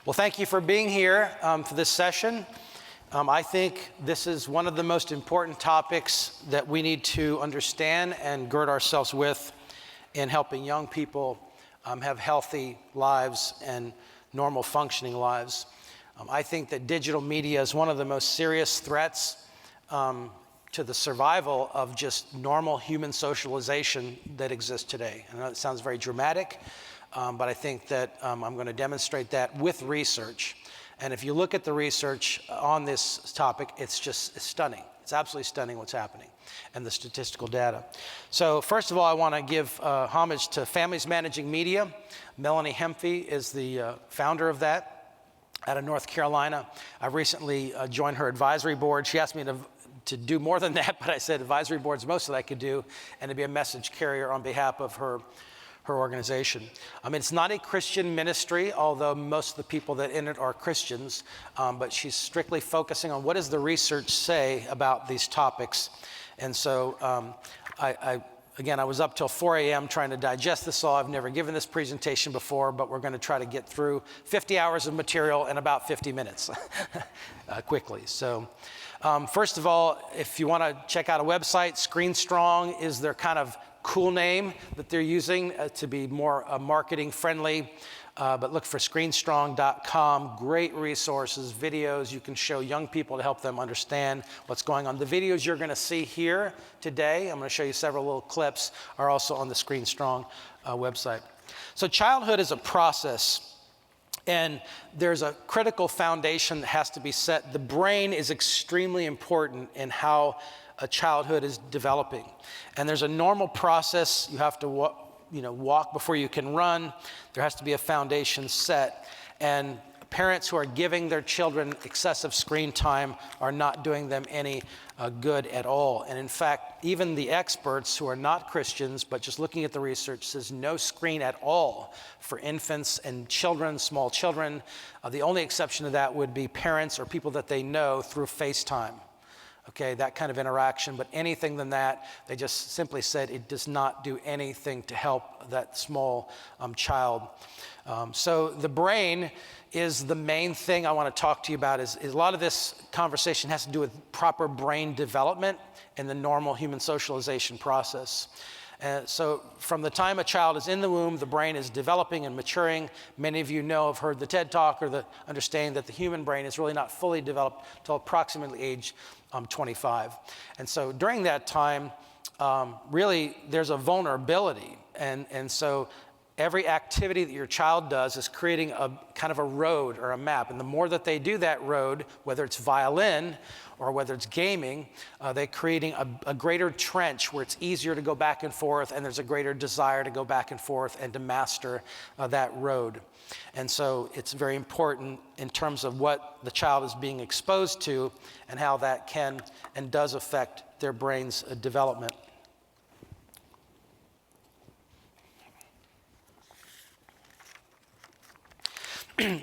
Well, thank you for being here for this session. I think this is one of the most important topics that we need to understand and gird ourselves with in helping young people have healthy lives and normal functioning lives. I think that digital media is one of the most serious threats to the survival of just normal human socialization that exists today. I know it sounds very dramatic, but I think that I'm going to demonstrate that with research. And if you look at the research on this topic, it's stunning. It's absolutely stunning what's happening and the statistical data. So first of all, I want to give homage to Families Managing Media. Melanie Hemphy is the founder of that out of North Carolina. I recently joined her advisory board. She asked me to do more than that, but I said advisory board's most that I could do, and to be a message carrier on behalf of her organization. It's not a Christian ministry, although most of the people that in it are Christians, but she's strictly focusing on what does the research say about these topics. And so again, I was up till 4 a.m. trying to digest this all. I've never given this presentation before, but we're going to try to get through 50 hours of material in about 50 minutes quickly. So first of all, if you want to check out a website, ScreenStrong is their kind of cool name that they're using to be more marketing friendly, but look for screenstrong.com. Great resources, videos you can show young people to help them understand what's going on. The videos you're going to see here today, I'm going to show you several little clips, are also on the ScreenStrong website. So childhood is a process, and there's a critical foundation that has to be set. The brain is extremely important in how a childhood is developing. And there's a normal process. You have to walk before you can run. There has to be a foundation set. And parents who are giving their children excessive screen time are not doing them any good at all. And in fact, even the experts who are not Christians, but just looking at the research, says no screen at all for infants and children, small children. The only exception to that would be parents or people that they know through FaceTime. Okay, that kind of interaction, but anything than that, they just simply said it does not do anything to help that small child. So the brain is the main thing I want to talk to you about. Is a lot of this conversation has to do with proper brain development in the normal human socialization process. So from the time a child is in the womb, the brain is developing and maturing. Many of you have heard the TED Talk or the understanding that the human brain is really not fully developed until approximately age 25. And so during that time, really there's a vulnerability. And so every activity that your child does is creating a kind of a road or a map. And the more that they do that road, whether it's violin or whether it's gaming, they're creating a greater trench where it's easier to go back and forth, and there's a greater desire to go back and forth and to master that road. And so it's very important in terms of what the child is being exposed to and how that can and does affect their brain's development.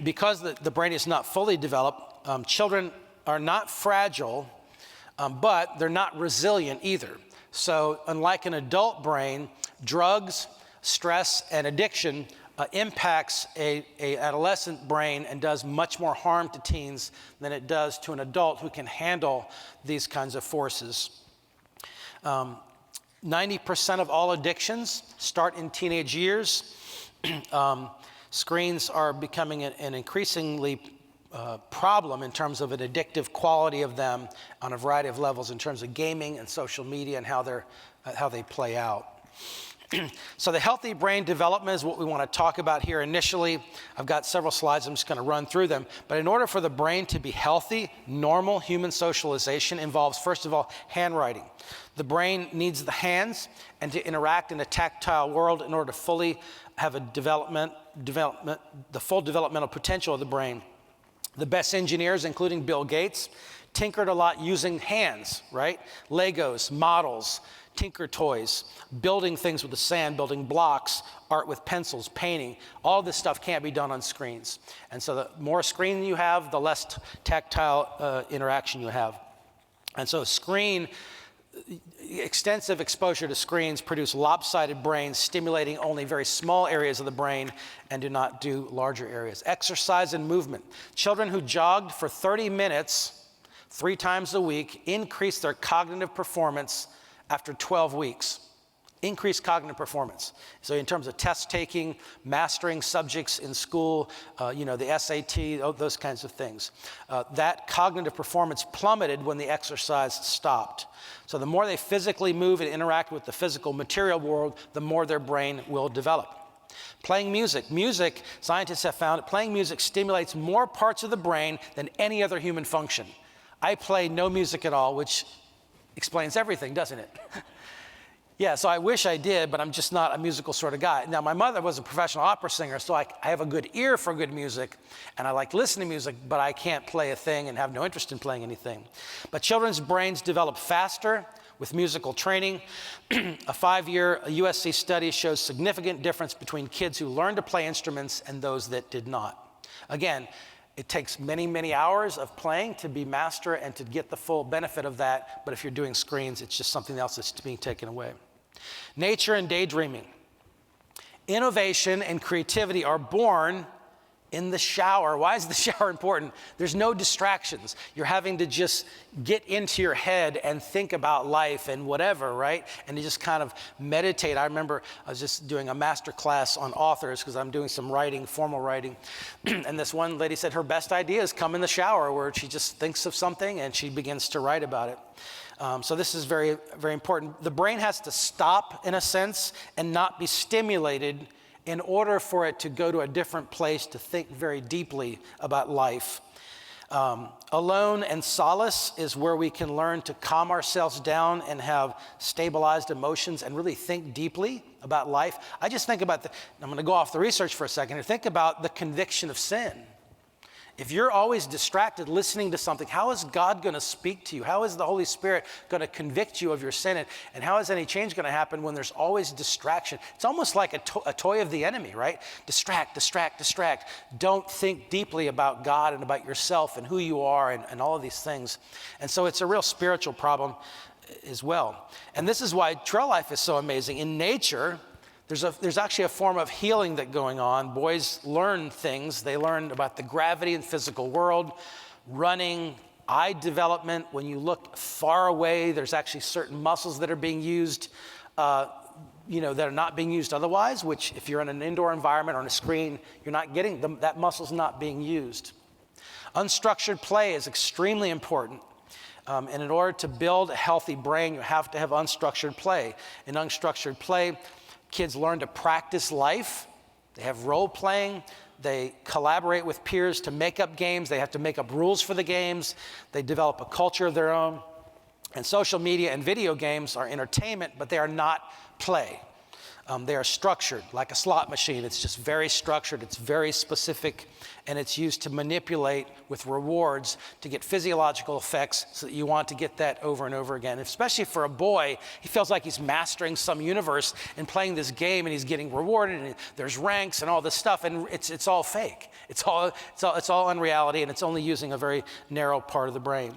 Because the brain is not fully developed, children are not fragile, but they're not resilient either. So unlike an adult brain, drugs, stress, and addiction impacts a adolescent brain and does much more harm to teens than it does to an adult who can handle these kinds of forces. 90% of all addictions start in teenage years. Screens are becoming an increasingly problem in terms of an addictive quality of them on a variety of levels in terms of gaming and social media and how they play out. So the healthy brain development is what we want to talk about here initially. I've got several slides. I'm just going to run through them. But in order for the brain to be healthy, normal human socialization involves, first of all, handwriting. The brain needs the hands and to interact in a tactile world in order to fully have the full developmental potential of the brain. The best engineers, including Bill Gates, tinkered a lot using hands, right? Legos, models, tinker toys, building things with the sand, building blocks, art with pencils, painting. All this stuff can't be done on screens. And so the more screen you have, the less tactile interaction you have. And so screen extensive exposure to screens produce lopsided brains, stimulating only very small areas of the brain and do not do larger areas. Exercise and movement. Children who jogged for 30 minutes 3 times a week increased their cognitive performance after 12 weeks. Increased cognitive performance. So in terms of test taking, mastering subjects in school, the SAT, those kinds of things. That cognitive performance plummeted when the exercise stopped. So the more they physically move and interact with the physical material world, the more their brain will develop. Playing music. Music, scientists have found that playing music stimulates more parts of the brain than any other human function. I play no music at all, which explains everything, doesn't it? Yeah, so I wish I did, but I'm just not a musical sort of guy. Now, my mother was a professional opera singer, so I have a good ear for good music, and I like listening to music, but I can't play a thing and have no interest in playing anything. But children's brains develop faster with musical training. A 5-year USC study shows significant difference between kids who learned to play instruments and those that did not. Again, it takes many, many hours of playing to be master and to get the full benefit of that, but if you're doing screens, it's just something else that's being taken away. Nature and daydreaming. Innovation and creativity are born in the shower. Why is the shower important? There's no distractions. You're having to just get into your head and think about life and whatever, right? And you just kind of meditate. I remember I was just doing a master class on authors because I'm doing some writing, formal writing. And this one lady said her best ideas come in the shower, where she just thinks of something and she begins to write about it. So this is very, very important. The brain has to stop, in a sense, and not be stimulated in order for it to go to a different place to think very deeply about life. Alone and solace is where we can learn to calm ourselves down and have stabilized emotions and really think deeply about life. I just think about I'm going to go off the research for a second and think about the conviction of sin. If you're always distracted listening to something, how is God going to speak to you? How is the Holy Spirit going to convict you of your sin? And how is any change going to happen when there's always distraction? It's almost like a toy of the enemy, right? Distract, distract, distract. Don't think deeply about God and about yourself and who you are and all of these things. And so it's a real spiritual problem as well. And this is why trail life is so amazing. In nature, there's actually a form of healing that's going on. Boys learn things. They learn about the gravity and physical world, running, eye development. When you look far away, there's actually certain muscles that are being used, that are not being used otherwise, which if you're in an indoor environment or on a screen, you're not getting them. That muscle's not being used. Unstructured play is extremely important. And in order to build a healthy brain, you have to have unstructured play. In unstructured play, kids learn to practice life. They have role playing. They collaborate with peers to make up games. They have to make up rules for the games. They develop a culture of their own. And social media and video games are entertainment, but they are not play. They are structured, like a slot machine. It's just very structured. It's very specific, and it's used to manipulate with rewards to get physiological effects so that you want to get that over and over again. Especially for a boy, he feels like he's mastering some universe and playing this game, and he's getting rewarded, and there's ranks and all this stuff, and it's all fake. It's all unreality, and it's only using a very narrow part of the brain.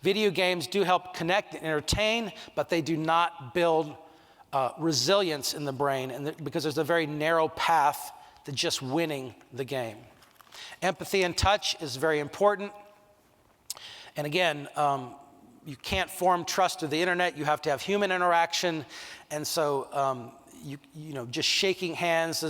Video games do help connect and entertain, but they do not build resilience in the brain, because there's a very narrow path to just winning the game. Empathy and touch is very important. And again, you can't form trust through the internet. You have to have human interaction. And so, just shaking hands,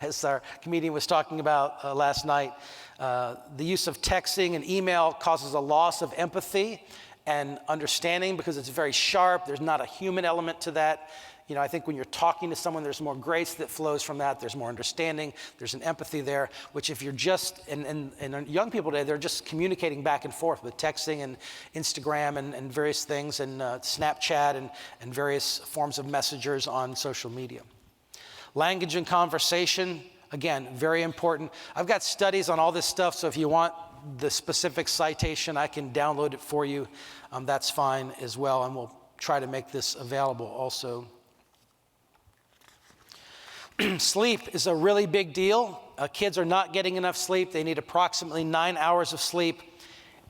as our comedian was talking about last night, the use of texting and email causes a loss of empathy and understanding because it's very sharp. There's not a human element to that. I think when you're talking to someone, there's more grace that flows from that. There's more understanding. There's an empathy there, which if you're just, and young people today, they're just communicating back and forth with texting and Instagram and various things, and Snapchat and various forms of messengers on social media. Language and conversation, again, very important. I've got studies on all this stuff, so if you want the specific citation, I can download it for you. That's fine as well, and we'll try to make this available also. Sleep is a really big deal. Kids are not getting enough sleep. They need approximately 9 hours of sleep.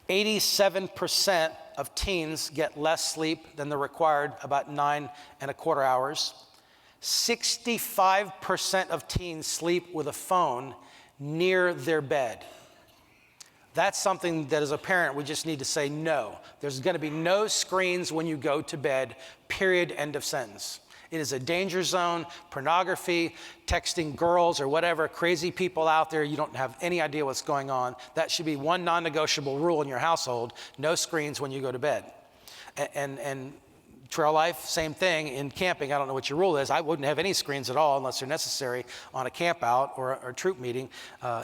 87% of teens get less sleep than the required, about 9.25 hours. 65% of teens sleep with a phone near their bed. That's something that as a parent, we just need to say no. There's going to be no screens when you go to bed, period, end of sentence. It is a danger zone. Pornography, texting girls or whatever, crazy people out there, you don't have any idea what's going on. That should be one non-negotiable rule in your household: no screens when you go to bed. And trail life, same thing. In camping, I don't know what your rule is. I wouldn't have any screens at all unless they're necessary on a camp out or a troop meeting.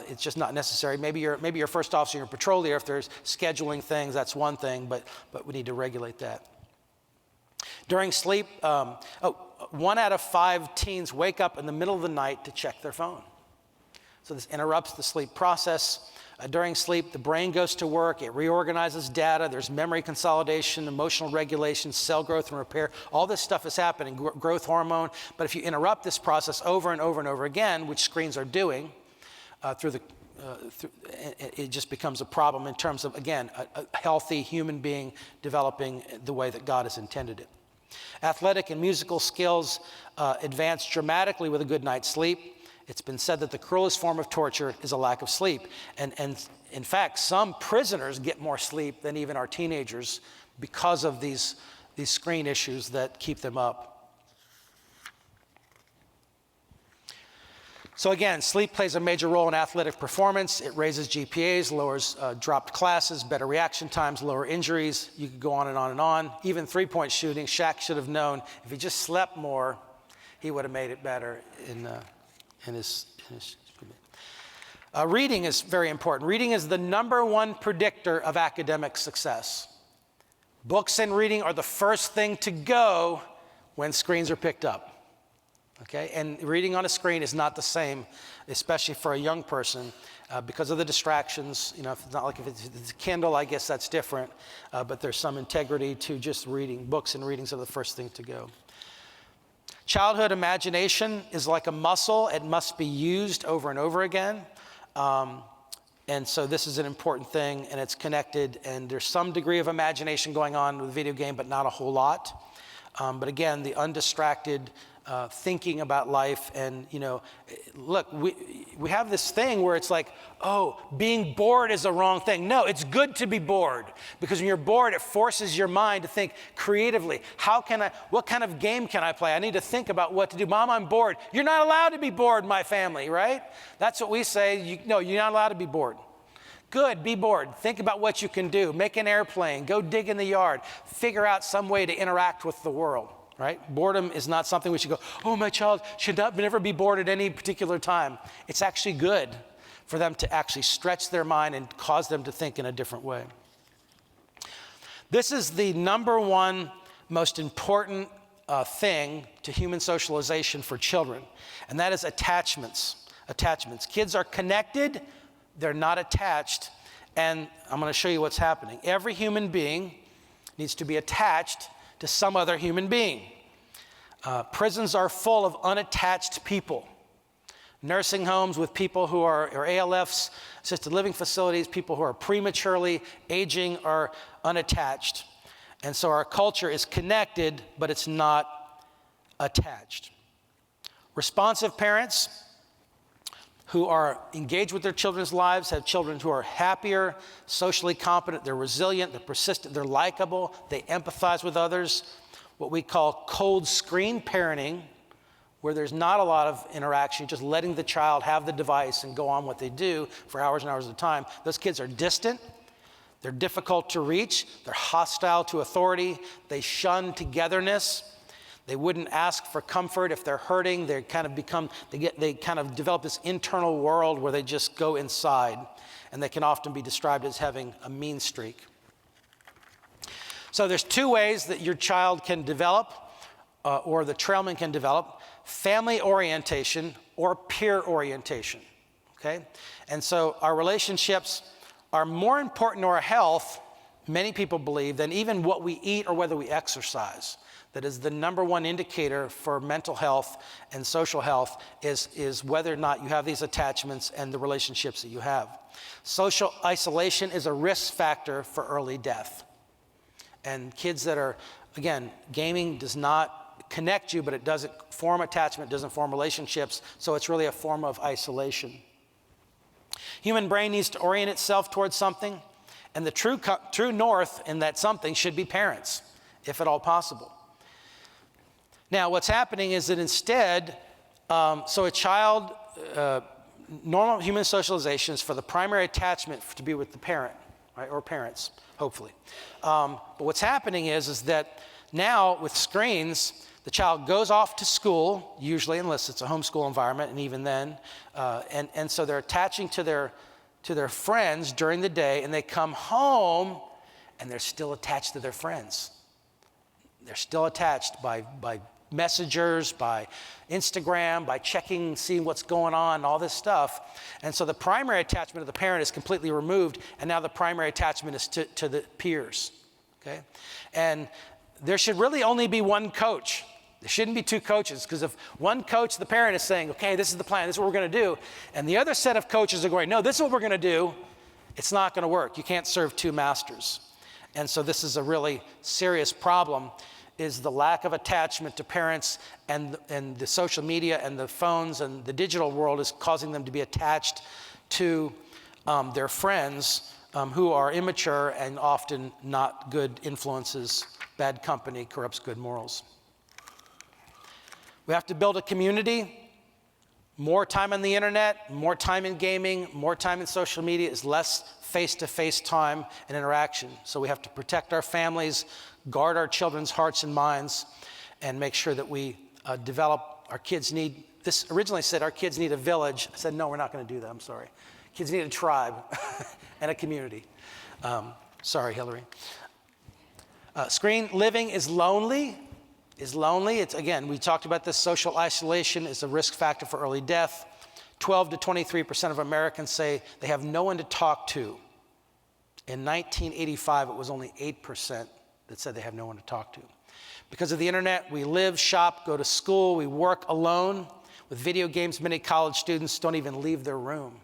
It's just not necessary. Maybe you're first officer, you're a patrol leader. If there's scheduling things, that's one thing, but we need to regulate that. During sleep, 1 out of 5 teens wake up in the middle of the night to check their phone. So this interrupts the sleep process. During sleep, the brain goes to work, it reorganizes data, there's memory consolidation, emotional regulation, cell growth and repair. All this stuff is happening, growth hormone. But if you interrupt this process over and over and over again, which screens are doing, it just becomes a problem in terms of, again, a healthy human being developing the way that God has intended it. Athletic and musical skills advance dramatically with a good night's sleep. It's been said that the cruelest form of torture is a lack of sleep. And in fact, some prisoners get more sleep than even our teenagers because of these screen issues that keep them up. So again, sleep plays a major role in athletic performance. It raises GPAs, lowers dropped classes, better reaction times, lower injuries. You could go on and on and on. Even three-point shooting, Shaq should have known if he just slept more, he would have made it better in his reading is very important. Reading is the #1 predictor of academic success. Books and reading are the first thing to go when screens are picked up. Okay, and reading on a screen is not the same, especially for a young person, because of the distractions. You know, if it's not like if it's a Kindle, I guess that's different, but there's some integrity to just reading. Books and readings are the first thing to go. Childhood imagination is like a muscle. It must be used over and over again. And so this is an important thing, and it's connected, and there's some degree of imagination going on with the video game, but not a whole lot. But again, the undistracted thinking about life. And, you know, look, we have this thing where it's like, oh, being bored is the wrong thing. No, it's good to be bored, because when you're bored, it forces your mind to think creatively. What kind of game can I play? I need to think about what to do. Mom, I'm bored. You're not allowed to be bored, my family, right? That's what we say. No, you're not allowed to be bored. Good, be bored. Think about what you can do. Make an airplane. Go dig in the yard. Figure out some way to interact with the world. Right? Boredom is not something we should go, oh, my child should never be bored at any particular time. It's actually good for them to actually stretch their mind and cause them to think in a different way. This is the #1 most important thing to human socialization for children, and that is attachments. Attachments. Kids are connected, they're not attached, and I'm going to show you what's happening. Every human being needs to be attached to some other human being. Prisons are full of unattached people. Nursing homes with people who are, or ALFs, assisted living facilities, people who are prematurely aging are unattached. And so our culture is connected, but it's not attached. Responsive parents who are engaged with their children's lives have children who are happier, socially competent, they're resilient, they're persistent, they're likable, they empathize with others. What we call cold screen parenting, where there's not a lot of interaction, just letting the child have the device and go on what they do for hours and hours at a time. Those kids are distant, they're difficult to reach, they're hostile to authority, they shun togetherness. They wouldn't ask for comfort if they're hurting. They kind of develop this internal world where they just go inside, and they can often be described as having a mean streak. So there's 2 ways that your child can develop, or the trailman can develop: family orientation or peer orientation. Okay, and so our relationships are more important to our health many people believe that even what we eat or whether we exercise, that is the number one indicator for mental health and social health is whether or not you have these attachments and the relationships that you have. Social isolation is a risk factor for early death. And kids that are, again, gaming does not connect you, but it doesn't form attachment, doesn't form relationships, so it's really a form of isolation. Human brain needs to orient itself towards something, and the true north in that something should be parents, if at all possible. Now, what's happening is that instead, so a child, normal human socialization is for the primary attachment to be with the parent, right, or parents, hopefully. But what's happening is that now with screens, the child goes off to school, usually unless it's a homeschool environment, and even then, and so they're attaching to their friends during the day, and they come home, and they're still attached to their friends. They're still attached by messengers, by Instagram, by checking, seeing what's going on, all this stuff. And so the primary attachment of the parent is completely removed, and now the primary attachment is to the peers, okay? And there should really only be one coach. There shouldn't be two coaches, because if one coach, the parent, is saying, okay, this is the plan, this is what we're going to do, and the other set of coaches are going, no, this is what we're going to do, it's not going to work. You can't serve two masters. And so this is a really serious problem, is the lack of attachment to parents, and the social media and the phones and the digital world is causing them to be attached to their friends who are immature and often not good influences. Bad company corrupts good morals. We have to build a community. More time on the internet, more time in gaming, more time in social media is less face-to-face time and interaction. So we have to protect our families, guard our children's hearts and minds, and make sure that we develop. Our kids need, this originally said our kids need a village. I said, no, we're not going to do that, I'm sorry. Kids need a tribe and a community. Sorry, Hillary. Screen living is lonely. It's, again, we talked about this, social isolation is a risk factor for early death. 12 to 23% of Americans say they have no one to talk to. In 1985, it was only 8% that said they have no one to talk to. Because of the internet, we live, shop, go to school, we work alone. With video games, many college students don't even leave their room.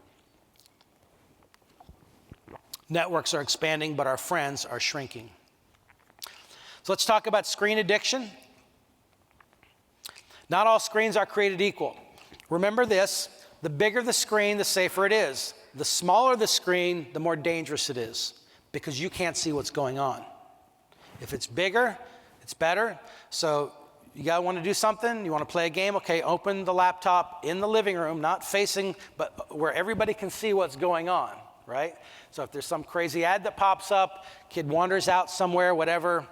Networks are expanding, but our friends are shrinking. So let's talk about screen addiction. Not all screens are created equal. Remember this, the bigger the screen, the safer it is. The smaller the screen, the more dangerous it is, because you can't see what's going on. If it's bigger, it's better. So you gotta want to do something, you want to play a game, okay, open the laptop in the living room, not facing, but where everybody can see what's going on, right? So if there's some crazy ad that pops up, kid wanders out somewhere, whatever,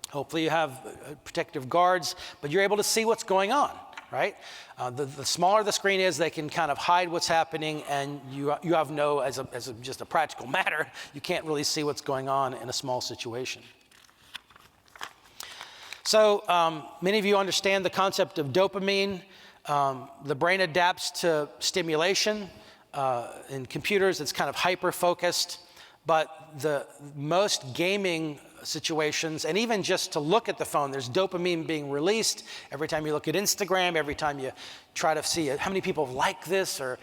hopefully you have protective guards, but you're able to see what's going on, right? The smaller the screen is, they can kind of hide what's happening, and you have no, as just a practical matter, you can't really see what's going on in a small situation. So many of you understand the concept of dopamine. The brain adapts to stimulation. In computers, it's kind of hyper-focused, but the most gaming situations, and even just to look at the phone, there's dopamine being released every time you look at Instagram, every time you try to see how many people like this, or,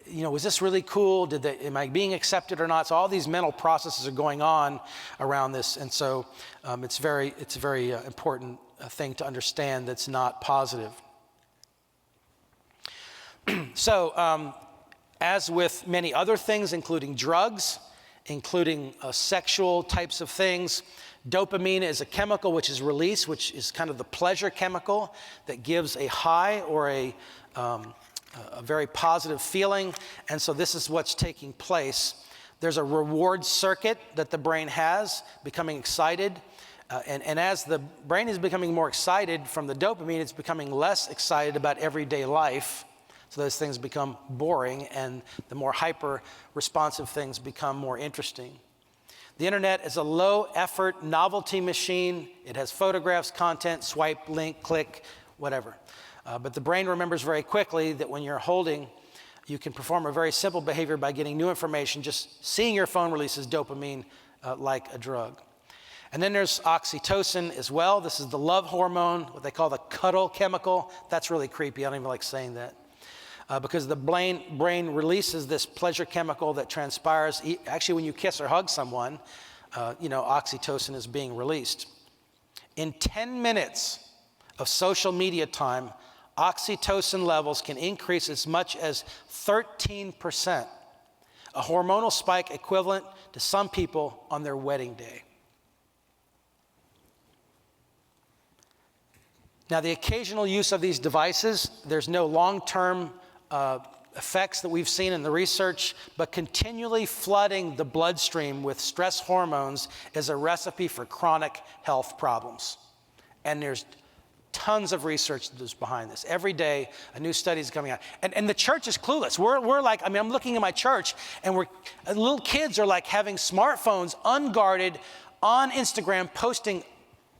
you know, was this really cool? Am I being accepted or not? So all these mental processes are going on around this, and so it's a very important thing to understand that's not positive. So as with many other things, including drugs, including sexual types of things, dopamine is a chemical which is released, which is kind of the pleasure chemical that gives a high or a very positive feeling. And so this is what's taking place. There's a reward circuit that the brain has, becoming excited. And as the brain is becoming more excited from the dopamine, it's becoming less excited about everyday life. So those things become boring, and the more hyper-responsive things become more interesting. The internet is a low-effort novelty machine. It has photographs, content, swipe, link, click, whatever. But the brain remembers very quickly that when you're holding, you can perform a very simple behavior by getting new information. Just seeing your phone releases dopamine like a drug. And then there's oxytocin as well. This is the love hormone, what they call the cuddle chemical. That's really creepy. I don't even like saying that. Because the brain releases this pleasure chemical that transpires. Actually, when you kiss or hug someone, oxytocin is being released. In 10 minutes of social media time, oxytocin levels can increase as much as 13%, a hormonal spike equivalent to some people on their wedding day. Now, the occasional use of these devices, there's no long-term effects that we've seen in the research, but continually flooding the bloodstream with stress hormones is a recipe for chronic health problems. And there's tons of research that's behind this. Every day, a new study is coming out. And the church is clueless. We're like, I'm looking at my church, and little kids are like having smartphones unguarded on Instagram, posting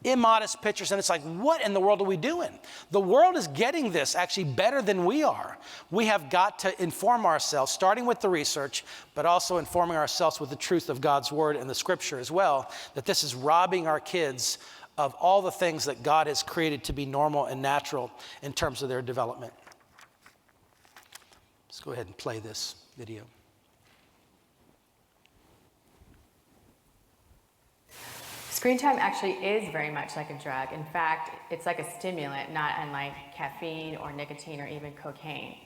immodest pictures, and it's like, what in the world are we doing? The world is getting this actually better than we are. We have got to inform ourselves, starting with the research, but also informing ourselves with the truth of God's word and the scripture as well, that this is robbing our kids of all the things that God has created to be normal and natural in terms of their development. Let's go ahead and play this video. Screen time actually is very much like a drug. In fact, it's like a stimulant, not unlike caffeine or nicotine or even cocaine.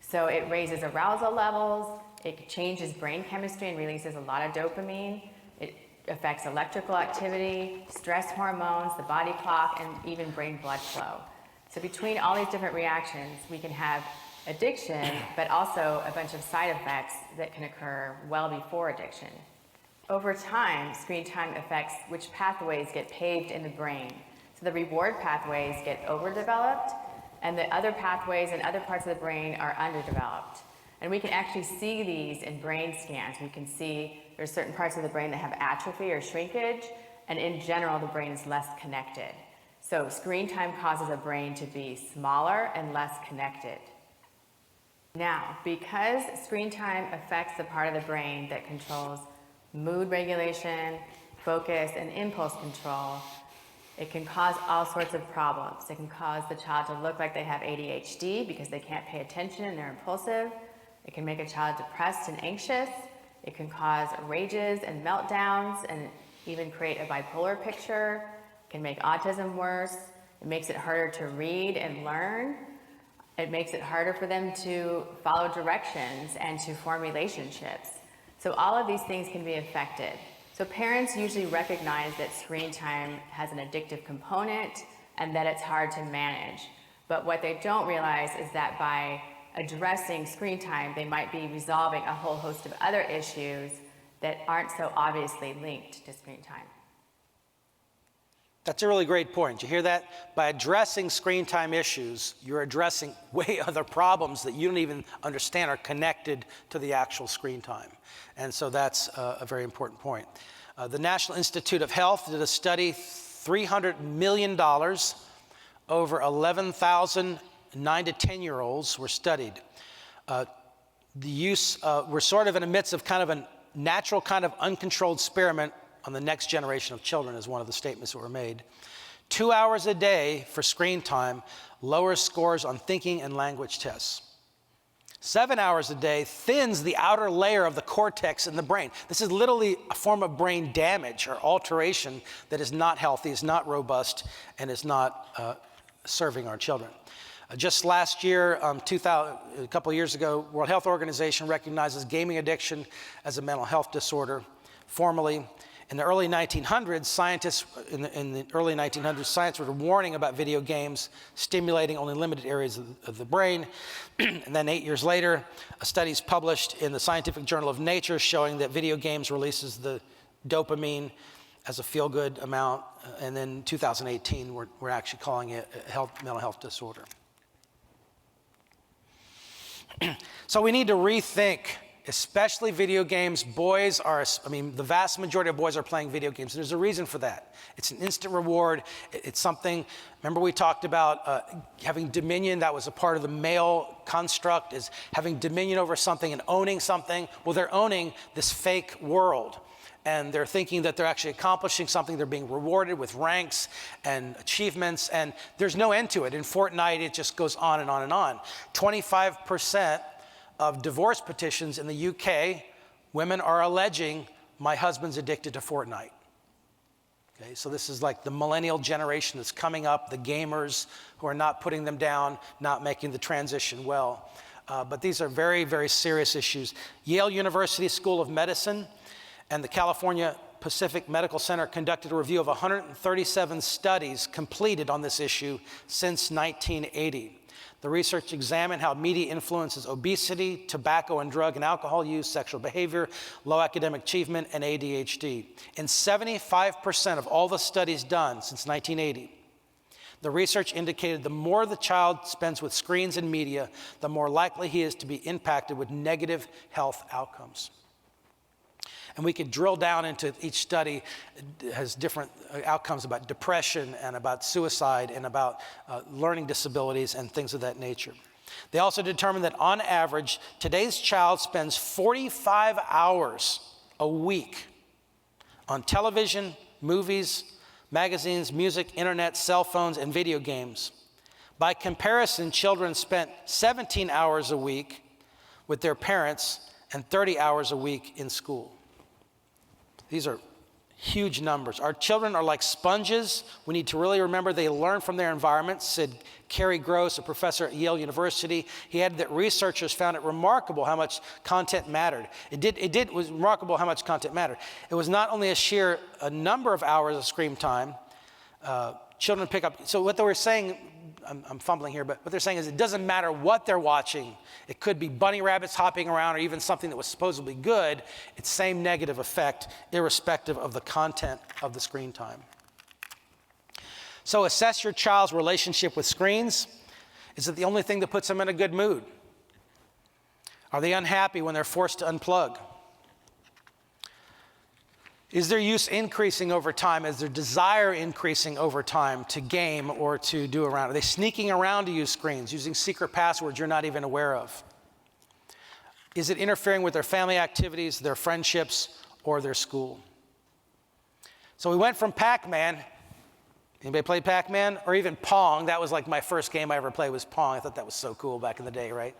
So it raises arousal levels, it changes brain chemistry and releases a lot of dopamine. It affects electrical activity, stress hormones, the body clock, and even brain blood flow. So between all these different reactions, we can have addiction, but also a bunch of side effects that can occur well before addiction. Over time, screen time affects which pathways get paved in the brain. So the reward pathways get overdeveloped, and the other pathways in other parts of the brain are underdeveloped. And we can actually see these in brain scans. We can see there's certain parts of the brain that have atrophy or shrinkage, and in general, the brain is less connected. So screen time causes a brain to be smaller and less connected. Now, because screen time affects the part of the brain that controls mood regulation, focus, and impulse control, it can cause all sorts of problems. It can cause the child to look like they have ADHD because they can't pay attention and they're impulsive. It can make a child depressed and anxious. It can cause rages and meltdowns and even create a bipolar picture. It can make autism worse. It makes it harder to read and learn. It makes it harder for them to follow directions and to form relationships. So all of these things can be affected. So parents usually recognize that screen time has an addictive component and that it's hard to manage. But what they don't realize is that by addressing screen time, they might be resolving a whole host of other issues that aren't so obviously linked to screen time. That's a really great point. You hear that? By addressing screen time issues, you're addressing way other problems that you don't even understand are connected to the actual screen time. And so that's a very important point. The National Institute of Health did a study, $300 million, over 11,000 9 to 10-year-olds were studied. The use, we're sort of in the midst of kind of a natural kind of uncontrolled experiment on the next generation of children is one of the statements that were made. 2 hours a day for screen time lowers scores on thinking and language tests. 7 hours a day thins the outer layer of the cortex in the brain. This is literally a form of brain damage or alteration that is not healthy, is not robust, and is not serving our children. Just last year, a couple of years ago, World Health Organization recognizes gaming addiction as a mental health disorder formally. In the early 1900s, scientists were warning about video games stimulating only limited areas of the brain. And then 8 years later, a study is published in the Scientific Journal of Nature showing that video games releases the dopamine as a feel-good amount. And then 2018, we're actually calling it a mental health disorder. So we need to rethink especially video games. Boys are, I mean, the vast majority of boys are playing video games. There's a reason for that. It's an instant reward. It's something, remember we talked about having dominion. That was a part of the male construct, is having dominion over something and owning something. Well, they're owning this fake world. And they're thinking that they're actually accomplishing something. They're being rewarded with ranks and achievements, and there's no end to it. In Fortnite, it just goes on and on and on. 25% of divorce petitions in the UK, women are alleging, my husband's addicted to Fortnite. Okay, so this is like the millennial generation that's coming up, the gamers who are not putting them down, not making the transition well. But these are very, very serious issues. Yale University School of Medicine and the California Pacific Medical Center conducted a review of 137 studies completed on this issue since 1980. The research examined how media influences obesity, tobacco and drug and alcohol use, sexual behavior, low academic achievement, and ADHD. In 75% of all the studies done since 1980, the research indicated the more the child spends with screens and media, the more likely he is to be impacted with negative health outcomes. And we could drill down into each study. It has different outcomes about depression and about suicide and about learning disabilities and things of that nature. They also determined that on average, today's child spends 45 hours a week on television, movies, magazines, music, internet, cell phones, and video games. By comparison, children spent 17 hours a week with their parents and 30 hours a week in school. These are huge numbers. Our children are like sponges. We need to really remember they learn from their environment, said Kerry Gross, a professor at Yale University. He added that researchers found it remarkable how much content mattered. It was remarkable how much content mattered. It was not only a number of hours of screen time. Children pick up, so what they were saying, I'm fumbling here, but what they're saying is it doesn't matter what they're watching. It could be bunny rabbits hopping around or even something that was supposedly good. It's same negative effect, irrespective of the content of the screen time. So assess your child's relationship with screens. Is it the only thing that puts them in a good mood? Are they unhappy when they're forced to unplug? Is their use increasing over time? Is their desire increasing over time to game or to do around? Are they sneaking around to use screens, using secret passwords you're not even aware of? Is it interfering with their family activities, their friendships, or their school? So we went from Pac-Man. Anybody play Pac-Man? Or even Pong. That was like my first game I ever played was Pong. I thought that was so cool back in the day, right?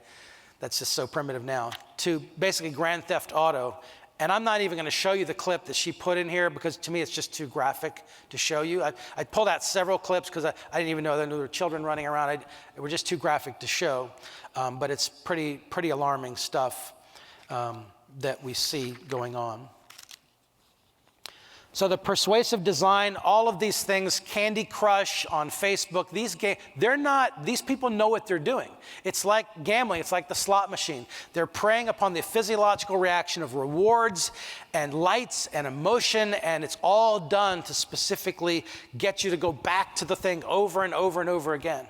That's just so primitive now. To basically Grand Theft Auto. And I'm not even going to show you the clip that she put in here because to me it's just too graphic to show you. I pulled out several clips because I didn't even know there were children running around. They were just too graphic to show. But it's pretty alarming stuff that we see going on. So the persuasive design, all of these things, Candy Crush on Facebook, these people know what they're doing. It's like gambling, it's like the slot machine. They're preying upon the physiological reaction of rewards and lights and emotion, and it's all done to specifically get you to go back to the thing over and over and over again.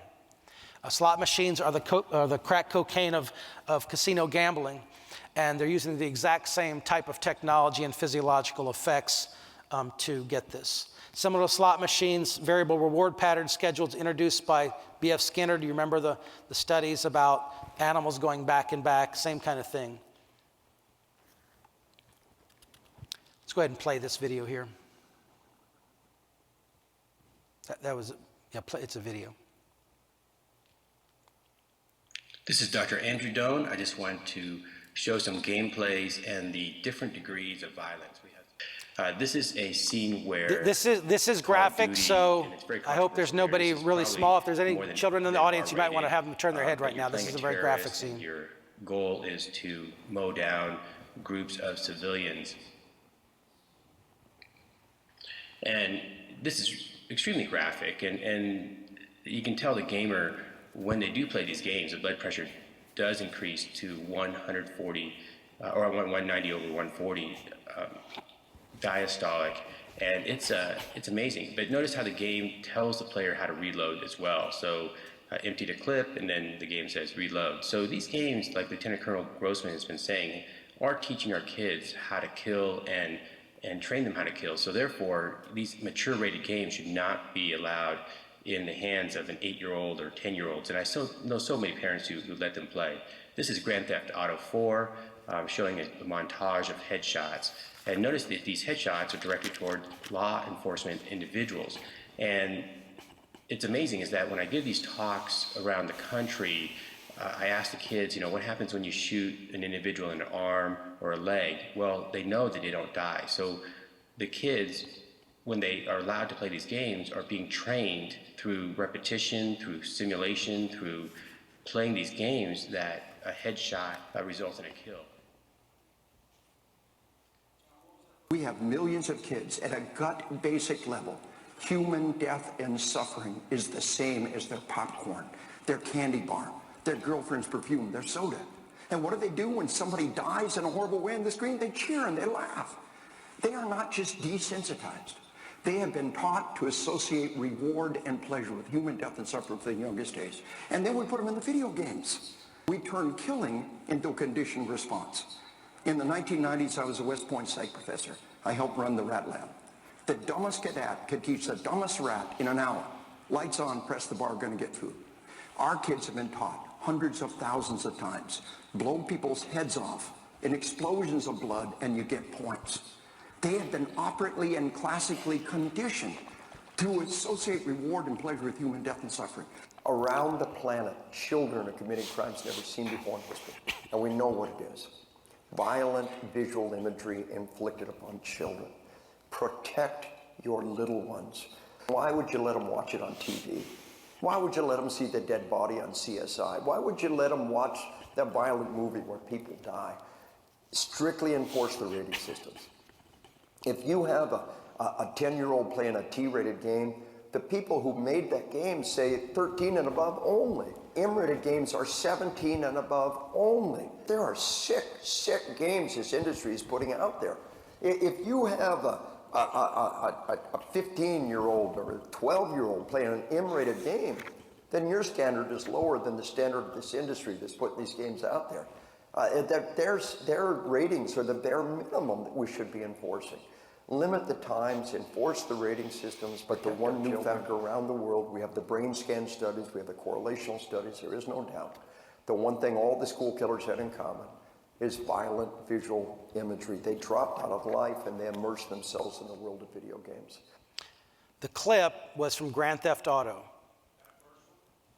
Slot machines are the crack cocaine of casino gambling, and they're using the exact same type of technology and physiological effects to get this. Similar to slot machines, variable reward pattern schedules introduced by B.F. Skinner. Do you remember the studies about animals going back and back? Same kind of thing. Let's go ahead and play this video here. It's a video. This is Dr. Andrew Doan. I just want to show some gameplays and the different degrees of violence we have. This is a scene where this is graphic, so I hope there's nobody really small. If there's any children in the audience, you might want to have them turn their head right now. This is a very graphic scene. Your goal is to mow down groups of civilians. And this is extremely graphic, and you can tell the gamer, when they do play these games, the blood pressure does increase to 140, or 190 over 140 diastolic, and it's amazing. But notice how the game tells the player how to reload as well. So empty the clip, and then the game says reload. So these games, like Lieutenant Colonel Grossman has been saying, aren't teaching our kids how to kill and train them how to kill. So therefore, these mature rated games should not be allowed in the hands of an 8-year-old or 10-year-olds. And I still know so many parents who let them play. This is Grand Theft Auto 4, showing a montage of headshots. And notice that these headshots are directed toward law enforcement individuals. And it's amazing is that when I give these talks around the country, I ask the kids, what happens when you shoot an individual in an arm or a leg? Well, they know that they don't die. So the kids, when they are allowed to play these games, are being trained through repetition, through simulation, through playing these games that a headshot results in a kill. We have millions of kids at a gut basic level. Human death and suffering is the same as their popcorn, their candy bar, their girlfriend's perfume, their soda. And what do when somebody dies in a horrible way on the screen? They cheer and they laugh. They are not just desensitized. They have been taught to associate reward and pleasure with human death and suffering from the youngest age. And then we put them in the video games. We turn killing into a conditioned response. In the 1990s, I was a West Point psych professor. I helped run the rat lab. The dumbest cadet could teach the dumbest rat in an hour. Lights on, press the bar, gonna get food. Our kids have been taught hundreds of thousands of times. Blow people's heads off in explosions of blood and you get points. They have been operately and classically conditioned to associate reward and pleasure with human death and suffering. Around the planet, children are committing crimes never seen before in history, and we know what it is. Violent visual imagery inflicted upon children. Protect your little ones. Why would you let them watch it on TV? Why would you let them see the dead body on CSI? Why would you let them watch that violent movie where people die? Strictly enforce the rating systems. If you have a 10-year-old playing a T-rated game, the people who made that game say 13 and above only. M-rated games are 17 and above only. There are sick games this industry is putting out there. If you have a 15-year-old or a 12-year-old playing an M-rated game, then your standard is lower than the standard of this industry that's putting these games out there. Their ratings are the bare minimum that we should be enforcing. Limit the times, enforce the rating systems, but the one new factor around the world, we have the brain scan studies, we have the correlational studies, there is no doubt. The one thing all the school killers had in common is violent visual imagery. They dropped out of life and they immersed themselves in the world of video games. The clip was from Grand Theft Auto,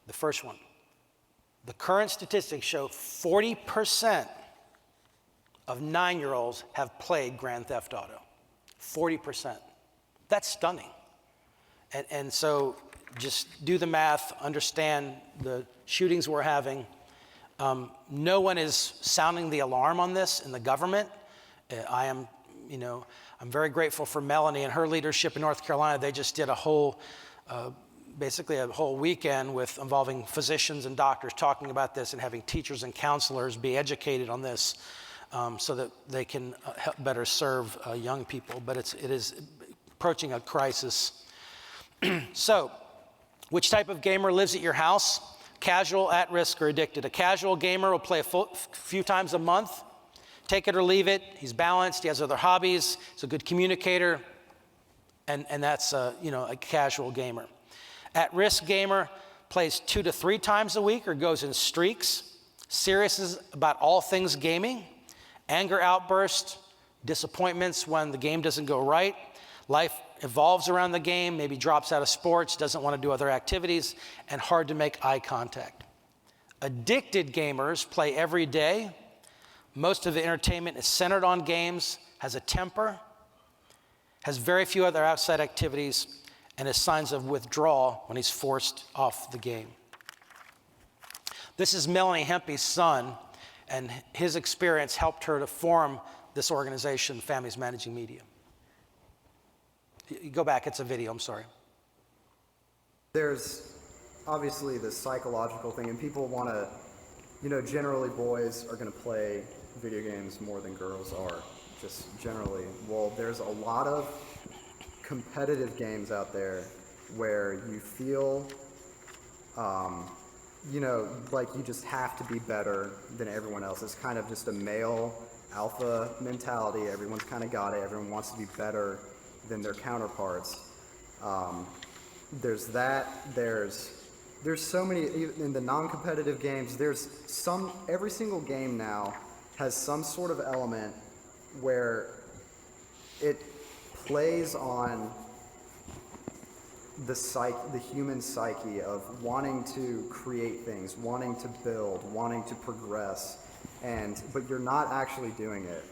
the first one. The current statistics show 40% of 9-year-olds have played Grand Theft Auto. 40%. That's stunning. And so just do the math, understand the shootings we're having. No one is sounding the alarm on this in the government. I'm very grateful for Melanie and her leadership in North Carolina. They just did basically a whole weekend involving physicians and doctors talking about this and having teachers and counselors be educated on this so that they can help better serve young people. But it is approaching a crisis. So, which type of gamer lives at your house? Casual, at risk, or addicted. A casual gamer will play a few times a month. Take it or leave it. He's balanced. He has other hobbies. He's a good communicator. And that's a casual gamer. At-risk gamer plays 2 to 3 times a week or goes in streaks. Serious about all things gaming. Anger outbursts, disappointments when the game doesn't go right. Life evolves around the game, maybe drops out of sports, doesn't want to do other activities, and hard to make eye contact. Addicted gamers play every day. Most of the entertainment is centered on games, has a temper, has very few other outside activities, and has signs of withdrawal when he's forced off the game. This is Melanie Hempy's son, and his experience helped her to form this organization, Families Managing Media. You go back, it's a video, I'm sorry. There's obviously the psychological thing, and people want to, generally boys are going to play video games more than girls are, just generally. Well, there's a lot of competitive games out there where you feel, like you just have to be better than everyone else. It's kind of just a male alpha mentality. Everyone's kind of got it. Everyone wants to be better than their counterparts. There's that. There's so many in the non-competitive games. Every single game now has some sort of element where it plays on the human psyche of wanting to create things, wanting to build, wanting to progress, but you're not actually doing it.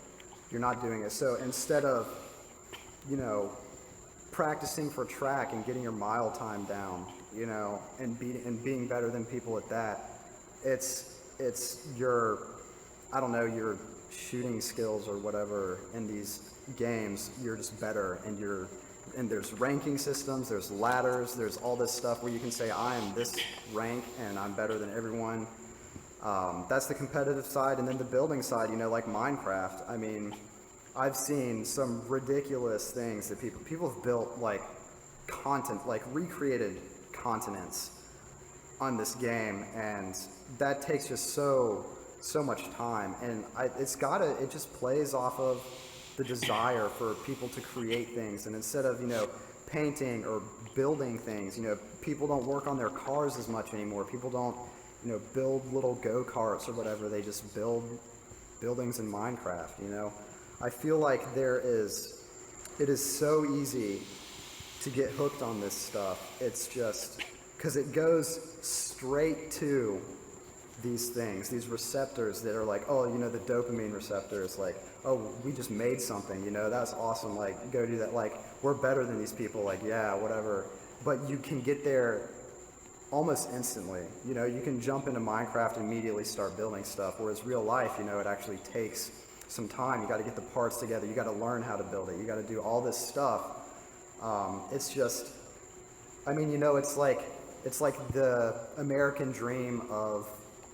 You're not doing it. So instead of, practicing for track and getting your mile time down, and being better than people at that, it's your shooting skills or whatever in these games. You're just better, and there's ranking systems, there's ladders, there's all this stuff where you can say, I am this rank and I'm better than everyone. That's the competitive side. And then the building side, like Minecraft. I mean, I've seen some ridiculous things that people have built, like recreated continents on this game, and that takes just so much time. And it just plays off of the desire for people to create things, and instead of painting or building things, people don't work on their cars as much anymore. People don't build little go-karts or whatever. They just build buildings in Minecraft. I feel like it is so easy to get hooked on this stuff. It's just because it goes straight to these things, these receptors that are like, oh, the dopamine receptors, like, oh, we just made something, that's awesome, like, go do that, like, we're better than these people, like, yeah, whatever. But you can get there almost instantly. You can jump into Minecraft and immediately start building stuff, whereas real life, it actually takes some time. You got to get the parts together, you got to learn how to build it, you got to do all this stuff. It's just, it's like the American dream of,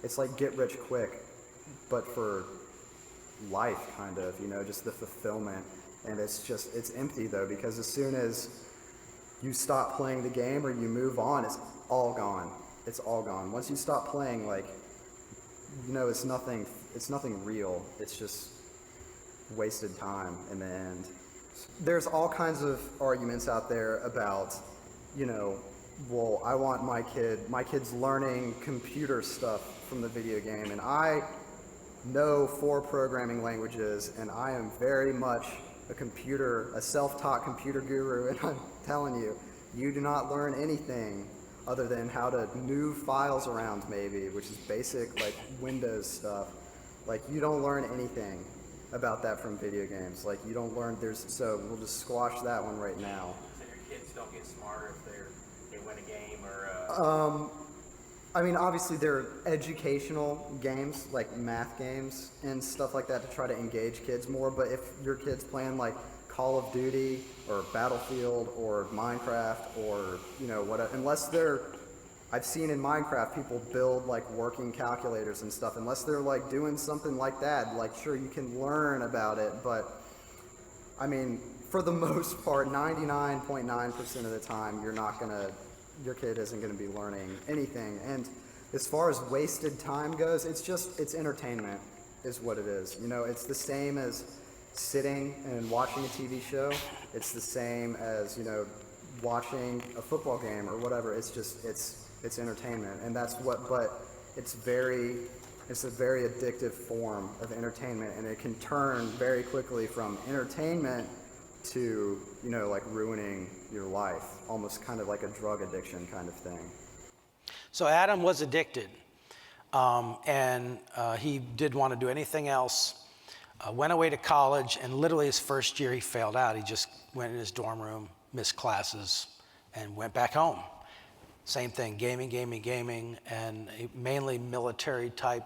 it's like get rich quick, but for life, kind of, just the fulfillment. And it's empty though, because as soon as you stop playing the game or you move on, it's all gone. It's all gone. Once you stop playing, like, it's nothing real. It's just wasted time in the end. There's all kinds of arguments out there about, well, I want my kid's learning computer stuff from the video game, and I know 4 programming languages, and I am very much a self-taught computer guru, and I'm telling you, you do not learn anything other than how to move files around, maybe, which is basic, like, Windows stuff. Like, you don't learn anything about that from video games. Like, you don't learn, so we'll just squash that one right now. So your kids don't get smarter if they win a game or... Obviously there are educational games, like math games and stuff like that, to try to engage kids more, but if your kid's playing, like, Call of Duty or Battlefield or Minecraft or, whatever, I've seen in Minecraft people build, like, working calculators and stuff, unless they're, like, doing something like that, like, sure, you can learn about it, but, for the most part, 99.9% of the time, your kid isn't gonna be learning anything. And as far as wasted time goes, it's entertainment is what it is. It's the same as sitting and watching a TV show. It's the same as, watching a football game or whatever. It's entertainment, and but it's a very addictive form of entertainment, and it can turn very quickly from entertainment to, like, ruining your life, almost kind of like a drug addiction kind of thing. So Adam was addicted, and he didn't want to do anything else. Went away to college, and literally his first year he failed out. He just went in his dorm room, missed classes, and went back home. Same thing, gaming, and mainly military type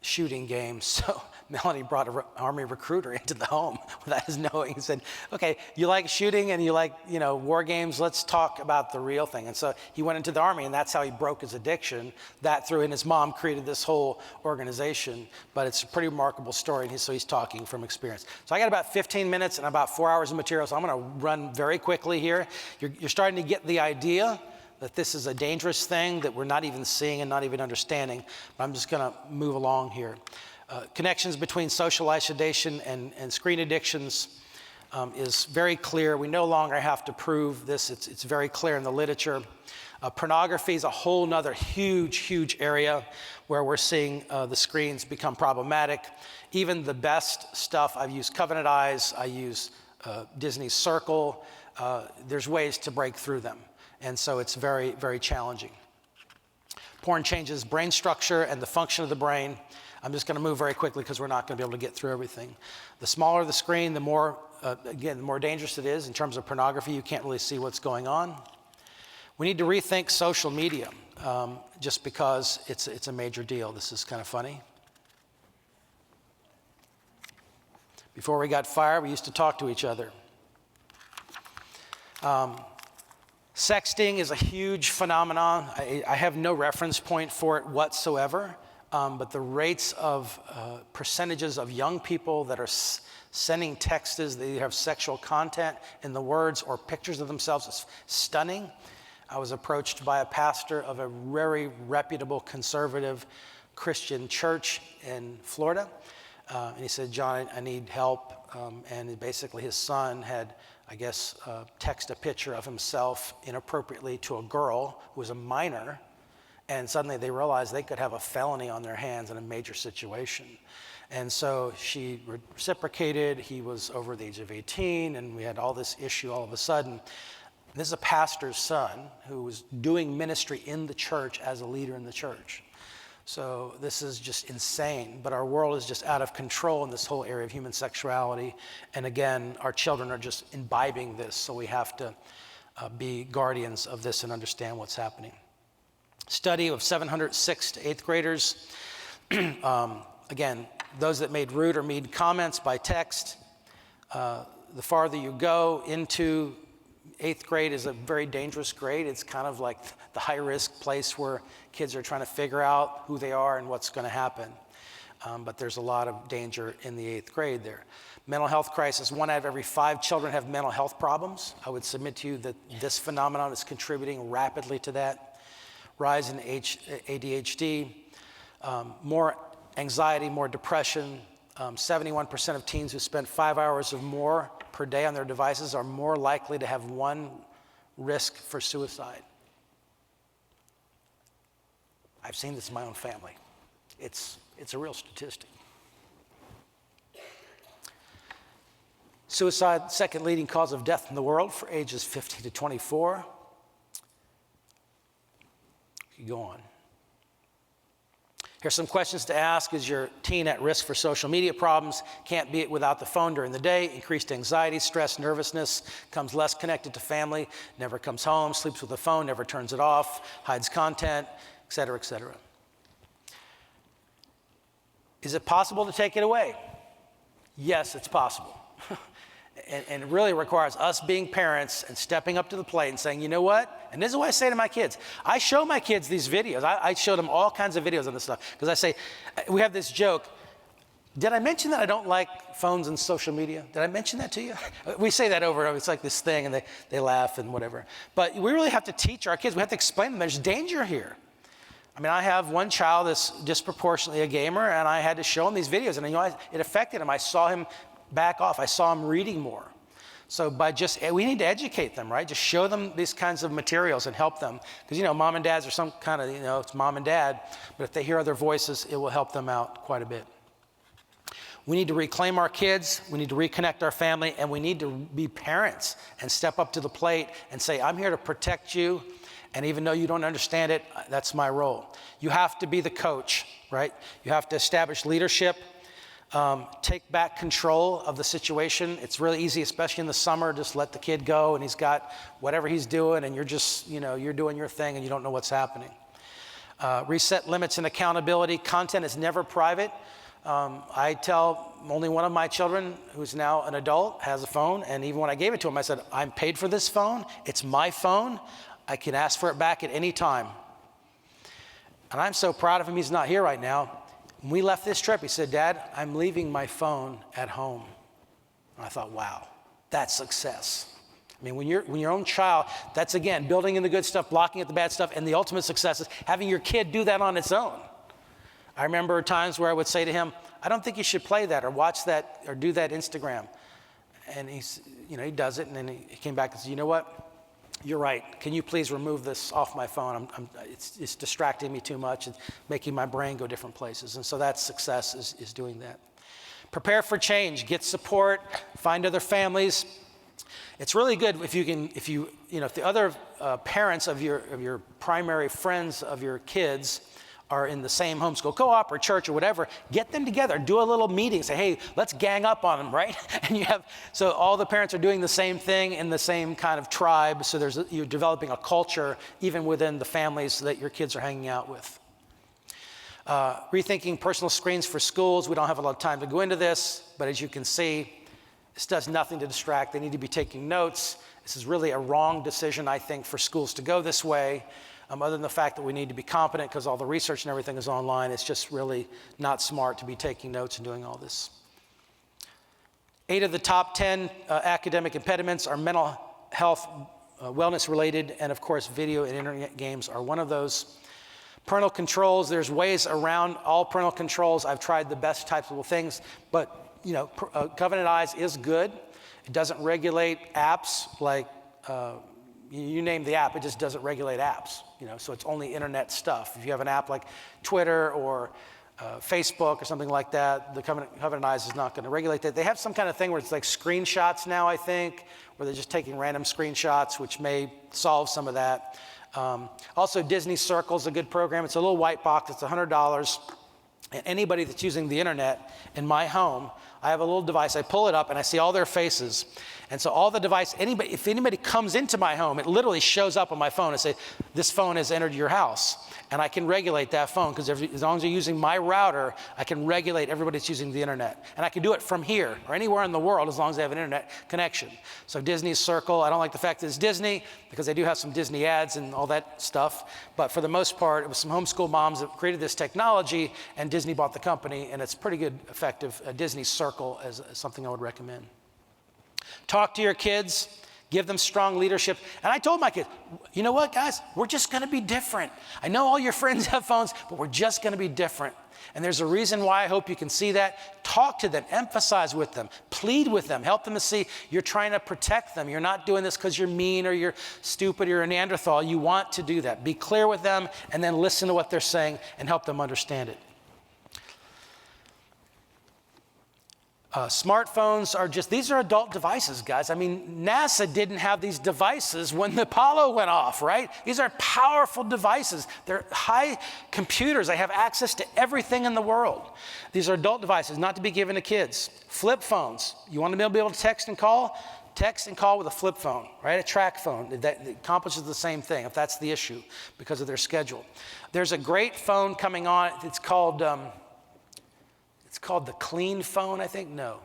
shooting games. So Melanie brought an Army recruiter into the home without his knowing and said, okay, you like shooting and you like, war games, let's talk about the real thing. And so he went into the Army, and that's how he broke his addiction. That through, and his mom created this whole organization, but it's a pretty remarkable story, and so he's talking from experience. So I got about 15 minutes and about 4 hours of material, so I'm gonna run very quickly here. You're starting to get the idea that this is a dangerous thing that we're not even seeing and not even understanding. But I'm just gonna move along here. Connections between social isolation and screen addictions is very clear. We no longer have to prove this. It's very clear in the literature. Pornography is a whole nother huge area where we're seeing the screens become problematic. Even the best stuff, I've used Covenant Eyes, I use Disney's Circle. There's ways to break through them. And so it's very challenging. Porn changes brain structure and the function of the brain. I'm just going to move very quickly because we're not going to be able to get through everything. The smaller the screen, the more dangerous it is in terms of pornography. You can't really see what's going on. We need to rethink social media just because it's a major deal. This is kind of funny. Before we got fired, we used to talk to each other. Sexting is a huge phenomenon. I have no reference point for it whatsoever, but the rates of percentages of young people that are sending texts that either have sexual content in the words or pictures of themselves is stunning. I was approached by a pastor of a very reputable conservative Christian church in Florida. And he said, John, I need help. And basically his son had, I guess, text a picture of himself inappropriately to a girl who was a minor. And suddenly they realized they could have a felony on their hands in a major situation. And so she reciprocated. He was over the age of 18, and we had all this issue all of a sudden. This is a pastor's son who was doing ministry in the church as a leader in the church. So this is just insane, but our world is just out of control in this whole area of human sexuality. And again, our children are just imbibing this, so we have to be guardians of this and understand what's happening. Study of 700 6th to 8th graders. Again, those that made rude or mean comments by text. The farther you go into 8th grade is a very dangerous grade. It's kind of like the high-risk place where kids are trying to figure out who they are and what's going to happen. But there's a lot of danger in the 8th grade there. Mental health crisis. 1 out of every 5 children have mental health problems. I would submit to you that this phenomenon is contributing rapidly to that. Rise in ADHD, more anxiety, more depression. 71% of teens who spend 5 hours or more per day on their devices are more likely to have one risk for suicide. I've seen this in my own family. It's a real statistic. Suicide, second leading cause of death in the world for ages 15 to 24. You go on. Here's some questions to ask. Is your teen at risk for social media problems? Can't be it without the phone during the day. Increased anxiety, stress, nervousness. Comes less connected to family. Never comes home. Sleeps with the phone. Never turns it off. Hides content, et cetera, et cetera. Is it possible to take it away? Yes, it's possible. And it really requires us being parents and stepping up to the plate and saying, you know what? And this is what I say to my kids. I show my kids these videos. I show them all kinds of videos on this stuff. Because I say, we have this joke. Did I mention that I don't like phones and social media? Did I mention that to you? We say that over, it's like this thing, and they laugh and whatever. But we really have to teach our kids. We have to explain to them there's danger here. I mean, I have one child that's disproportionately a gamer, and I had to show him these videos. And it affected him. I saw him back off. I saw him reading more. So we need to educate them, right? Just show them these kinds of materials and help them. Because, mom and dads are some kind of, it's mom and dad. But if they hear other voices, it will help them out quite a bit. We need to reclaim our kids. We need to reconnect our family. And we need to be parents and step up to the plate and say, I'm here to protect you. And even though you don't understand it, that's my role. You have to be the coach, right? You have to establish leadership. Take back control of the situation. It's really easy, especially in the summer, just let the kid go and he's got whatever he's doing and you're just, you're doing your thing and you don't know what's happening. Reset limits and accountability. Content is never private. I tell only one of my children, who's now an adult, has a phone, and even when I gave it to him, I said, I'm paid for this phone. It's my phone. I can ask for it back at any time. And I'm so proud of him. He's not here right now. When we left this trip, he said, Dad, I'm leaving my phone at home. And I thought, wow, that's success. I mean, when your own child, that's again, building in the good stuff, blocking at the bad stuff, and the ultimate success is having your kid do that on its own. I remember times where I would say to him, I don't think you should play that or watch that or do that Instagram. And he does it, and then he came back and said, you know what? You're right. Can you please remove this off my phone? It's distracting me too much. It's making my brain go different places. And so that's success is doing that. Prepare for change. Get support. Find other families. It's really good if the other parents of your primary friends of your kids are in the same homeschool co-op or church or whatever, get them together, do a little meeting, say, hey, let's gang up on them, right? And so all the parents are doing the same thing in the same kind of tribe, so you're developing a culture even within the families that your kids are hanging out with. Rethinking personal screens for schools. We don't have a lot of time to go into this, but as you can see, this does nothing to distract. They need to be taking notes. This is really a wrong decision, I think, for schools to go this way. Other than the fact that we need to be competent because all the research and everything is online, it's just really not smart to be taking notes and doing all this. 8 of the top 10 academic impediments are mental health, wellness related, and of course video and internet games are one of those. Parental controls, there's ways around all parental controls. I've tried the best types of things, but Covenant Eyes is good. It doesn't regulate apps like you name the app, it just doesn't regulate apps, so it's only internet stuff. If you have an app like Twitter or Facebook or something like that, the Covenant Eyes is not going to regulate that. They have some kind of thing where it's like screenshots now, I think, where they're just taking random screenshots, which may solve some of that. Also, Disney Circle is a good program. It's a little white box. It's $100. And anybody that's using the internet in my home, I have a little device. I pull it up and I see all their faces. And so all the device, if anybody comes into my home, it literally shows up on my phone and say, this phone has entered your house. And I can regulate that phone because as long as you're using my router, I can regulate everybody that's using the internet. And I can do it from here or anywhere in the world as long as they have an internet connection. So Disney's Circle, I don't like the fact that it's Disney because they do have some Disney ads and all that stuff. But for the most part, it was some homeschool moms that created this technology and Disney bought the company, and it's pretty good, effective. Disney Circle is something I would recommend. Talk to your kids. Give them strong leadership. And I told my kids, you know what, guys? We're just going to be different. I know all your friends have phones, but we're just going to be different. And there's a reason why I hope you can see that. Talk to them. Emphasize with them. Plead with them. Help them to see you're trying to protect them. You're not doing this because you're mean or you're stupid or you're a Neanderthal. You want to do that. Be clear with them and then listen to what they're saying and help them understand it. Smartphones these are adult devices, guys. I mean, NASA didn't have these devices when the Apollo went off, right? These are powerful devices. They're high computers. They have access to everything in the world. These are adult devices, not to be given to kids. Flip phones. You want to be able to text and call? Text and call with a flip phone, right? A track phone. That accomplishes the same thing if that's the issue because of their schedule. There's a great phone coming on. It's called the Clean Phone, I think. No,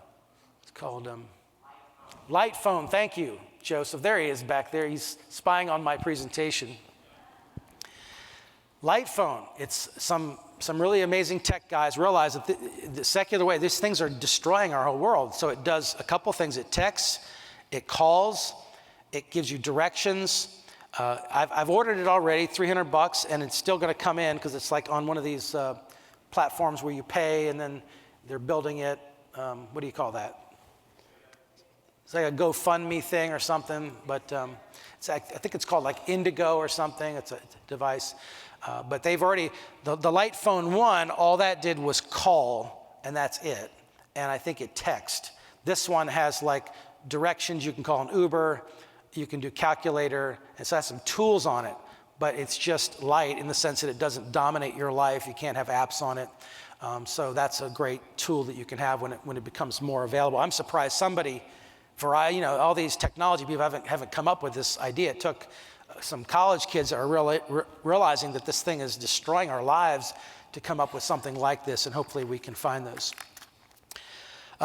it's called Light Phone. Thank you, Joseph. There he is back there. He's spying on my presentation. Light Phone. It's some really amazing tech guys realize that the secular way, these things are destroying our whole world. So it does a couple things. It texts, it calls, it gives you directions. I've ordered it already, $300, and it's still going to come in because it's like on one of these platforms where you pay and then they're building it. What do you call that? It's like a GoFundMe thing or something, but I think it's called like Indigo or something. It's a device. But they've already, the Light Phone 1, all that did was call, and that's it. And I think it text. This one has like directions. You can call an Uber. You can do calculator. And so it has some tools on it. But it's just light in the sense that it doesn't dominate your life. You can't have apps on it. So that's a great tool that you can have when it becomes more available. I'm surprised somebody, all these technology people haven't come up with this idea. It took some college kids that are realizing that this thing is destroying our lives to come up with something like this, and hopefully we can find those.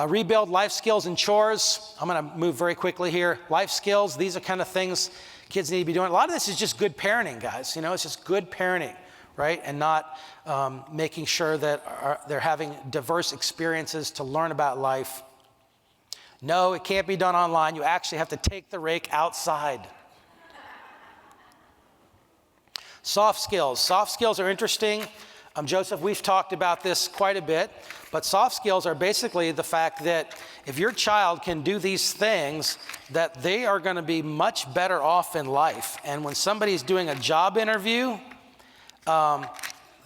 Rebuild life skills and chores. I'm going to move very quickly here. Life skills, these are kind of things kids need to be doing. A lot of this is just good parenting, guys. It's just good parenting, right? And not making sure that they're having diverse experiences to learn about life. No, it can't be done online. You actually have to take the rake outside. Soft skills. Soft skills are interesting. Joseph, we've talked about this quite a bit, but soft skills are basically the fact that if your child can do these things, that they are going to be much better off in life. And when somebody's doing a job interview,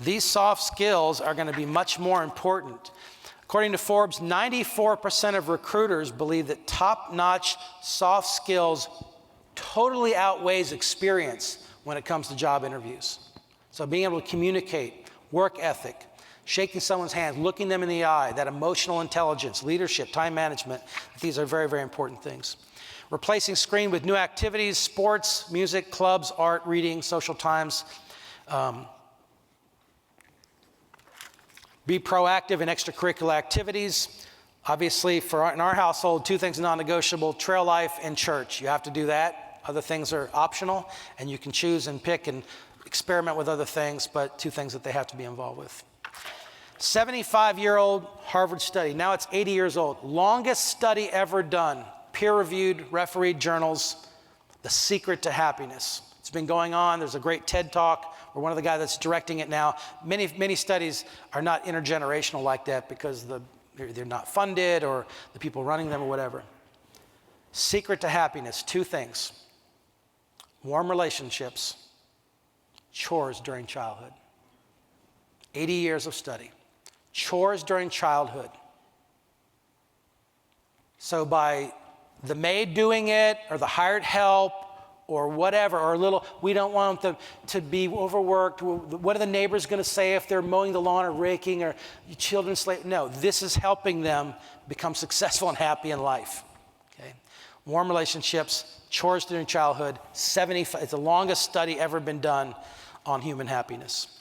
these soft skills are going to be much more important. According to Forbes, 94% of recruiters believe that top-notch soft skills totally outweighs experience when it comes to job interviews. So being able to communicate, work ethic, shaking someone's hand, looking them in the eye, that emotional intelligence, leadership, time management, these are very, very important things. Replacing screen with new activities, sports, music, clubs, art, reading, social times. Be proactive in extracurricular activities. Obviously, in our household, 2 things non-negotiable: trail life and church. You have to do that. Other things are optional, and you can choose and pick and experiment with other things, but 2 things that they have to be involved with. 75-year-old Harvard study. Now it's 80 years old. Longest study ever done. Peer-reviewed, refereed journals. The Secret to Happiness. It's been going on. There's a great TED Talk where one of the guys that's directing it now. Many studies are not intergenerational like that because they're not funded or the people running them or whatever. Secret to Happiness, 2 things. Warm relationships, chores during childhood. 80 years of study. Chores during childhood. So by the maid doing it or the hired help or whatever, or we don't want them to be overworked. What are the neighbors going to say if they're mowing the lawn or raking or children slave? No, this is helping them become successful and happy in life. Okay? Warm relationships, chores during childhood, 75, it's the longest study ever been done on human happiness.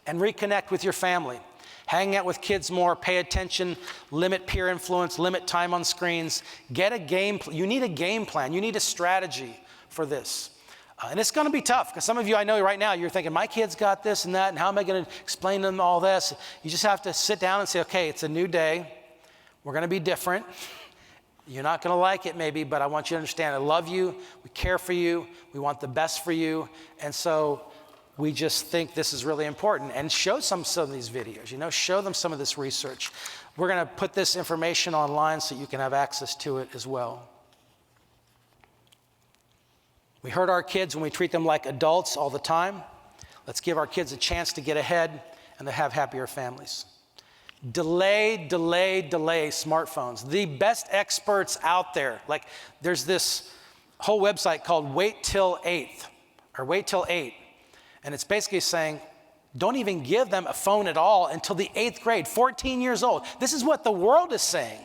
And reconnect with your family. Hang out with kids more, pay attention, limit peer influence, limit time on screens. Get a game plan. You need a game plan. You need a strategy for this. And it's going to be tough because some of you I know right now, you're thinking, my kid's got this and that, and how am I going to explain to them all this? You just have to sit down and say, okay, it's a new day. We're going to be different. You're not going to like it maybe, but I want you to understand I love you. We care for you. We want the best for you. And so we just think this is really important, and show some of these videos, show them some of this research. We're going to put this information online so you can have access to it as well. We hurt our kids when we treat them like adults all the time. Let's give our kids a chance to get ahead and to have happier families. Delay smartphones. The best experts out there, like there's this whole website called Wait Till 8th, or Wait Till 8. And it's basically saying, don't even give them a phone at all until the 8th grade, 14 years old. This is what the world is saying.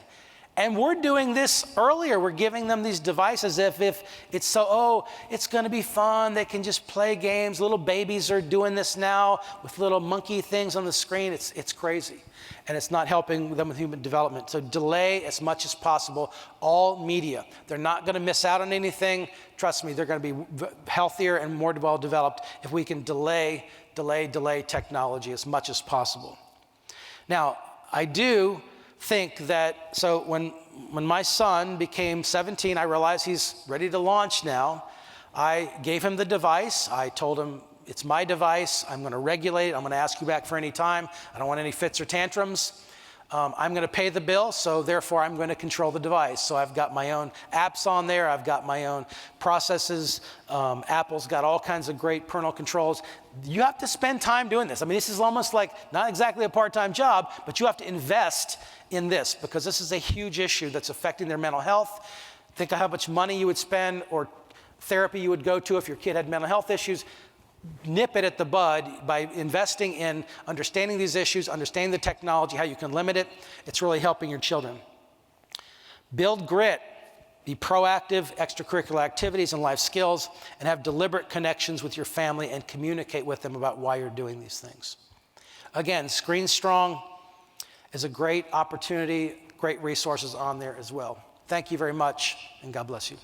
And we're doing this earlier. We're giving them these devices if it's it's going to be fun. They can just play games. Little babies are doing this now with little monkey things on the screen. It's crazy. And it's not helping them with human development. So delay as much as possible all media. They're not going to miss out on anything. Trust me, they're going to be healthier and more well developed if we can delay technology as much as possible. Now, I do think that, so when my son became 17, I realized he's ready to launch now. I gave him the device. I told him, it's my device. I'm going to regulate it. I'm going to ask you back for any time. I don't want any fits or tantrums. I'm going to pay the bill, so therefore I'm going to control the device. So I've got my own apps on there. I've got my own processes. Apple's got all kinds of great parental controls. You have to spend time doing this. I mean, this is almost like not exactly a part-time job, but you have to invest in this because this is a huge issue that's affecting their mental health. Think of how much money you would spend or therapy you would go to if your kid had mental health issues. Nip it at the bud by investing in understanding these issues, understanding the technology, how you can limit it. It's really helping your children. Build grit. Be proactive, extracurricular activities and life skills, and have deliberate connections with your family and communicate with them about why you're doing these things. Again, Screen Strong is a great opportunity, great resources on there as well. Thank you very much, and God bless you.